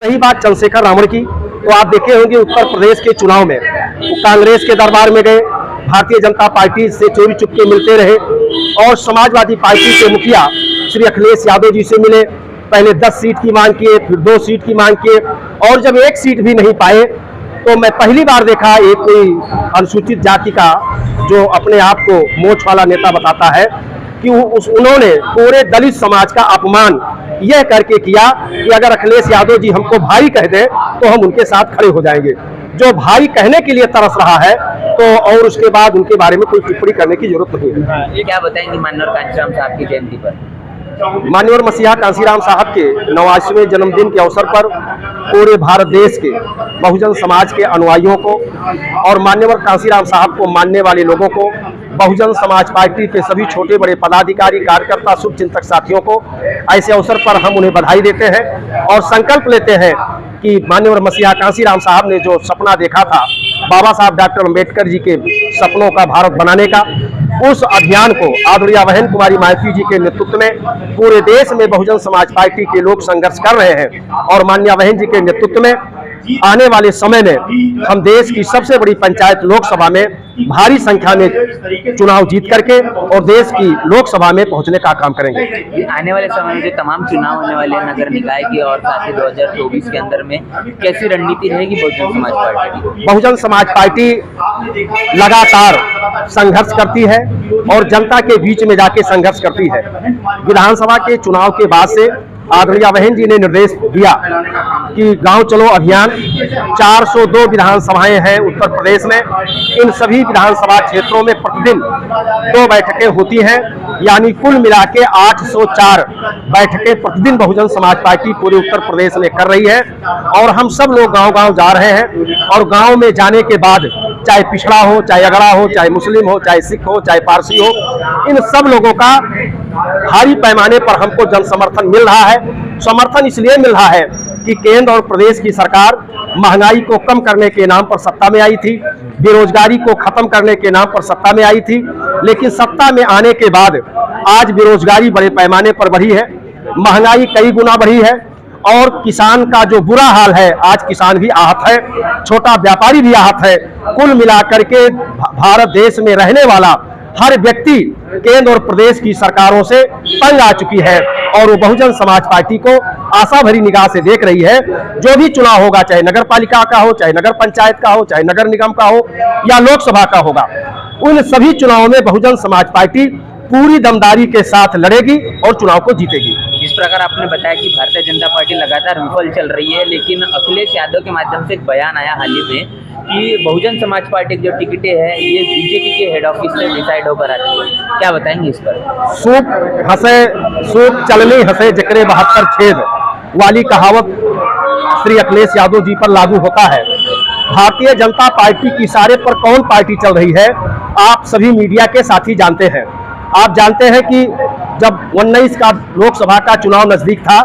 रही बात चंद्रशेखर रावण की, तो आप देखे होंगे उत्तर प्रदेश के चुनाव में कांग्रेस के दरबार में गए, भारतीय जनता पार्टी से चोरी चुपके मिलते रहे और समाजवादी पार्टी के मुखिया श्री अखिलेश यादव जी से मिले। पहले 10 सीट की मांग किए, फिर 2 सीट की मांग किए और जब 1 सीट भी नहीं पाए तो मैं पहली बार देखा एक कोई अनुसूचित जाति का जो अपने आप को मोच वाला नेता बताता है कि उन्होंने पूरे दलित समाज का अपमान यह करके किया कि अगर अखिलेश यादव जी हमको भाई कह दें तो हम उनके साथ खड़े हो जाएंगे। जो भाई कहने के लिए तरस रहा है तो और उसके बाद उनके बारे में कोई टिप्पणी करने की जरूरत नहीं है। ये क्या बताएंगे माननीय कांशीराम साहब की जयंती पर? माननीय मसीहा कांशीराम साहब के 89वें जन्मदिन के अवसर पर पूरे भारत देश के बहुजन समाज के अनुयायियों को और माननीय कांशीराम साहब को मानने वाले लोगों को, बहुजन समाज पार्टी के सभी छोटे बड़े पदाधिकारी, कार्यकर्ता, शुभचिंतक साथियों को ऐसे अवसर पर हम उन्हें बधाई देते हैं और संकल्प लेते हैं कि माननीय मसीहा कांशीराम साहब ने जो सपना देखा था बाबा साहब डॉक्टर अम्बेडकर जी के सपनों का भारत बनाने का, उस अभियान को आदरणीय बहन कुमारी माइती जी के नेतृत्व में पूरे देश में बहुजन समाज पार्टी के लोग संघर्ष कर रहे हैं और माननीय बहन जी के नेतृत्व में आने वाले समय में हम देश की सबसे बड़ी पंचायत लोकसभा में भारी संख्या में चुनाव जीत करके और देश की लोकसभा में पहुंचने का काम करेंगे। आने वाले समय में जो तमाम चुनाव होने वाले नगर निकाय के और साथ ही 2024 के अंदर में कैसी रणनीति रहेगी बहुजन समाज पार्टी की? बहुजन समाज पार्टी लगातार संघर्ष करती है और जनता के बीच में जाके संघर्ष करती है। विधानसभा के चुनाव के बाद से आदरणीय बहन जी ने निर्देश दिया कि गांव चलो अभियान, 402 विधानसभाएं हैं उत्तर प्रदेश में, इन सभी विधानसभा क्षेत्रों में प्रतिदिन 2 बैठकें होती हैं, यानी कुल मिला के 804 बैठकें प्रतिदिन बहुजन समाज पार्टी पूरे उत्तर प्रदेश में कर रही है। और हम सब लोग गांव-गांव जा रहे हैं और गांव में जाने के बाद चाहे पिछड़ा हो, चाहे अगड़ा हो, चाहे मुस्लिम हो, चाहे सिख हो, चाहे पारसी हो, इन सब लोगों का भारी पैमाने पर हमको जन समर्थन मिल रहा है। समर्थन इसलिए मिल रहा है कि केंद्र और प्रदेश की सरकार महंगाई को कम करने के नाम पर सत्ता में आई थी, बेरोजगारी को खत्म करने के नाम पर सत्ता में आई थी, लेकिन सत्ता में आने के बाद आज बेरोजगारी बड़े पैमाने पर बढ़ी है, महंगाई कई गुना बढ़ी है और किसान का जो बुरा हाल है, आज किसान भी आहत है, छोटा व्यापारी भी आहत है। कुल मिलाकर के भारत देश में रहने वाला हर व्यक्ति केंद्र और प्रदेश की सरकारों से तंग आ चुकी है और वो बहुजन समाज पार्टी को आशा भरी निगाह से देख रही है। जो भी चुनाव होगा, चाहे नगर पालिका का हो, चाहे नगर पंचायत का हो, चाहे नगर निगम का हो या लोकसभा का होगा, उन सभी चुनावों में बहुजन समाज पार्टी पूरी दमदारी के साथ लड़ेगी और चुनाव को जीतेगी। जिस प्रकार आपने बताया कि भारतीय जनता पार्टी लगातार विफल चल रही है, लेकिन अखिलेश यादव के माध्यम से एक बयान आया हाल ही में कि बहुजन समाज पार्टी की जो टिकटें हैं ये बीजेपी के हेड ऑफिस से डिसाइड होकर आती है, क्या बताएंगे इस पर? सूप चलनी हंसे जकरे 72 छेद वाली कहावत श्री अखिलेश यादव जी पर लागू होता है। भारतीय जनता पार्टी की इशारे पर कौन पार्टी चल रही है, आप सभी मीडिया के साथी जानते हैं। आप जानते हैं कि जब 19 का लोकसभा का चुनाव नजदीक था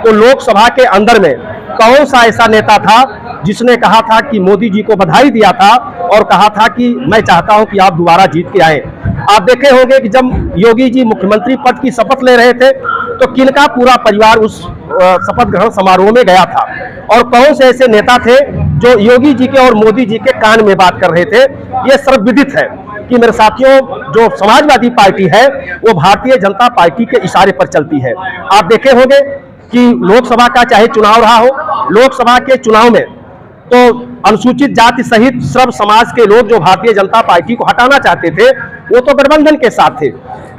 तो लोकसभा के अंदर में कौन सा ऐसा नेता था जिसने कहा था कि मोदी जी को बधाई दिया था और कहा था कि मैं चाहता हूं कि आप दोबारा जीत के आए। आप देखे होंगे कि जब योगी जी मुख्यमंत्री पद की शपथ ले रहे थे तो किनका पूरा परिवार उस शपथ ग्रहण समारोह में गया था और कौन से ऐसे नेता थे जो योगी जी के और मोदी जी के कान में बात कर रहे थे। ये सर्वविदित है कि मेरे साथियों, जो समाजवादी पार्टी है वो भारतीय जनता पार्टी के इशारे पर चलती है। आप देखे होंगे कि लोकसभा का चाहे चुनाव रहा हो, लोकसभा के चुनाव में तो अनुसूचित जाति सहित सर्व समाज के लोग जो भारतीय जनता पार्टी को हटाना चाहते थे वो तो गठबंधन के साथ थे,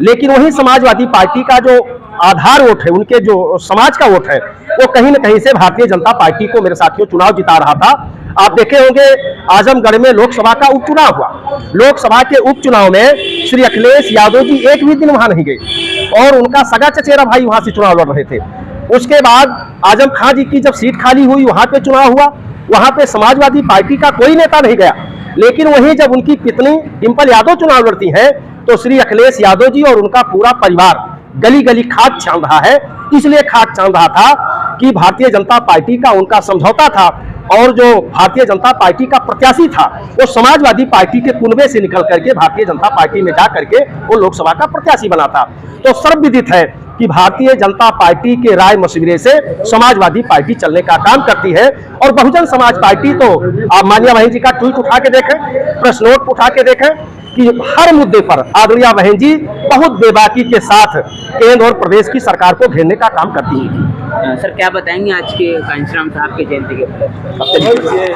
लेकिन वही समाजवादी पार्टी का जो आधार वोट है, उनके जो समाज का वोट है, वो कहीं न कहीं से भारतीय जनता पार्टी को मेरे साथियों चुनाव जिता रहा था। आप देखे होंगे आजमगढ़ में लोकसभा का उपचुनाव हुआ। लोकसभा के उपचुनाव में श्री अखिलेश यादव जी एक भी दिन वहां नहीं गए और उनका सगा चचेरा भाई वहां से चुनाव लड़ रहे थे। उसके बाद आजम खान जी की जब सीट खाली हुई, वहां पे चुनाव हुआ, वहां पे समाजवादी पार्टी का कोई नेता नहीं गया, लेकिन वहीं जब उनकी पत्नी डिंपल यादव चुनाव लड़ती हैं तो श्री अखिलेश यादव जी और उनका पूरा परिवार गली गली खाद छान रहा है। इसलिए खाद छान रहा था कि भारतीय जनता पार्टी का उनका समझौता था और जो भारतीय जनता पार्टी का प्रत्याशी था वो समाजवादी पार्टी के कुनबे से निकल करके भारतीय जनता पार्टी में जा करके वो लोकसभा का प्रत्याशी बना था। तो सर्वविदित है कि भारतीय जनता पार्टी के राय मशविरे से समाजवादी पार्टी चलने का काम करती है। और बहुजन समाज पार्टी तो आप माननीय बहन जी का ट्वीट उठा के देखें, प्रेस नोट उठा के देखें कि हर मुद्दे पर आदरणीय बहन जी बहुत बेबाकी के साथ केंद्र और प्रदेश की सरकार को घेरने का काम करती है। सर क्या बताएंगे आज के कांशीराम साहब के जयंती के उपलक्ष्य में?